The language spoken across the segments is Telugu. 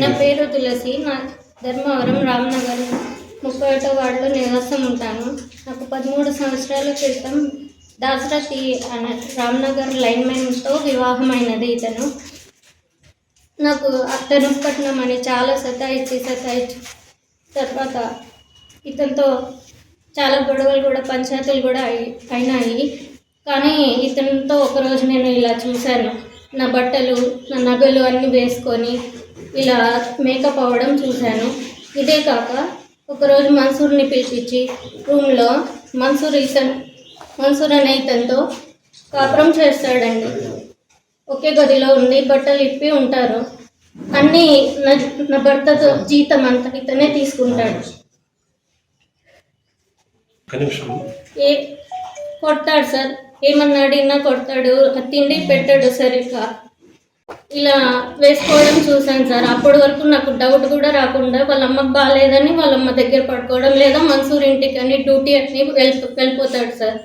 నా పేరు తులసి. నా ధర్మవరం రామ్నగర్ 31వ వార్డులో నివాసం ఉంటాను. నాకు 13 సంవత్సరాల క్రితం దాసరథి అనే రామ్నగర్ లైన్మెన్తో వివాహమైనది. ఇతను నాకు అతను పట్నం అని చాలా సతాయించి తర్వాత ఇతనితో చాలా గొడవలు కూడా పంచాయతీలు కూడా అయినాయి. కానీ ఇతనితో ఒకరోజు నేను ఇలా చూశాను. నా బట్టలు నా నగలు అన్నీ వేసుకొని ఇలా మేకప్ అవ్వడం చూశాను. ఇదే కాక ఒకరోజు మన్సూర్ని పిలిపించి రూమ్లో మన్సూర్ అనే ఇతనితో కాపురం చేస్తాడండి. ఒకే గదిలో ఉండి బట్టలు ఇప్పి ఉంటారు. అన్నీ నా భర్తతో జీతం అంతా ఇతనే తీసుకుంటాడు. కొడతాడు సార్, ఏమన్నా అడిగినా కొడతాడు. తిండి పెట్టాడు సరిగ్గా. ఇలా వేసుకోవడం చూశాను సార్. అప్పటి వరకు నాకు డౌట్ కూడా రాకుండా వాళ్ళ అమ్మకు బాగాలేదని వాళ్ళ అమ్మ దగ్గర పడుకోవడం, లేదా మన్సూర్ ఇంటికి అని డ్యూటీ అని వెళ్ళిపోతాడు సార్.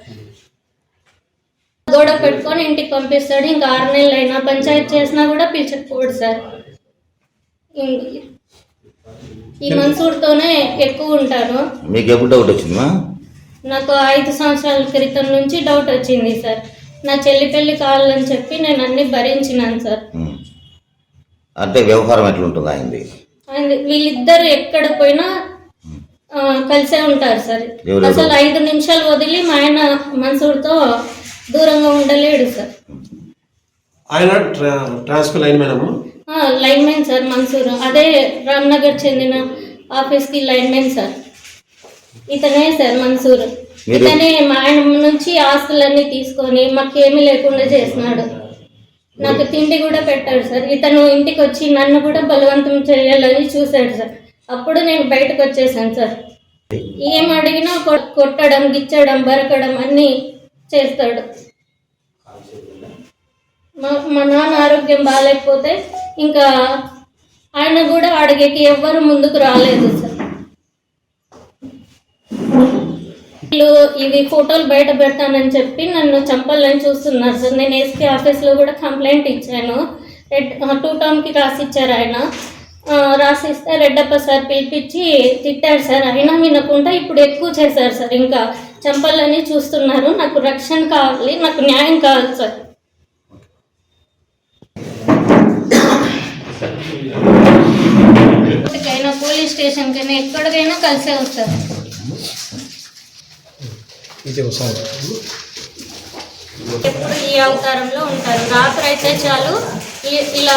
గోడ పెట్టుకొని ఇంటికి పంపిస్తాడు. ఇంకా 6 నెలలు అయినా పంచాయతీ చేసినా కూడా పిలిచకపోడు సార్. ఈ మన్సూర్తోనే ఎక్కువ ఉంటాను. మీకు ఎప్పుడు డౌట్ వచ్చిందా? నాకు 5 సంవత్సరాల క్రితం నుంచి డౌట్ వచ్చింది సార్. నా చెల్లి పెళ్లి కావాలని చెప్పి నేను అన్ని భరించినాను సార్. అంటే వ్యవహారం ఎట్లుంటుంది ఆయనది? వీళ్ళిద్దరు ఎక్కడ పోయినా కలిసే ఉంటారు సార్. అసలు 5 నిమిషాలు వదిలి మా ఆయన మన్సూర్తో దూరంగా ఉండలేడు సార్. ఆయన ట్రాన్స్ఫర్ లైన్మెన్ సార్ మన్సూర్. అదే రామ్నగర్ చెందిన ఆఫీస్కి లైన్మెన్ సార్. ఇతనే సార్ మన్సూర్. ఇతనే మా ఆయన నుంచి ఆస్తులన్నీ తీసుకొని మాకేమీ లేకుండా చేసినాడు. నాకు తిండి కూడా పెట్టాడు సార్. ఇతను ఇంటికి వచ్చి నన్ను కూడా బలవంతం చేయాలని చూశాడు సార్. అప్పుడు నేను బయటకు వచ్చేసాను సార్. ఏం అడిగినా కొట్టడం, గిచ్చడం, బరకడం అన్నీ చేస్తాడు. మా నాన్న ఆరోగ్యం బాగాలేకపోతే ఇంకా ఆయన కూడా అడిగేకి ఎవ్వరు ముందుకు రాలేదు సార్. వీళ్ళు ఇవి ఫోటోలు బయట పెడతానని చెప్పి నన్ను చంపాలని చూస్తున్నారు సార్. నేను ఎస్పీ ఆఫీస్లో కూడా కంప్లైంట్ ఇచ్చాను. 2 టౌన్కి రాసిచ్చారు ఆయన. రాసిస్తే రెడ్డప్ప సార్ పిలిపించి తిట్టారు సార్. అయినా వినకుండా ఇప్పుడు ఎక్కువ చేశారు సార్. ఇంకా చంపాలని చూస్తున్నారు. నాకు రక్షణ కావాలి, నాకు న్యాయం కావాలి సార్. ఎక్కడికైనా పోలీస్ స్టేషన్కైనా ఎక్కడికైనా కలిసే వస్తారు. ఎప్పుడు ఈ అవతారంలో ఉంటారు. రాత్రి అయితే చాలు ఇలా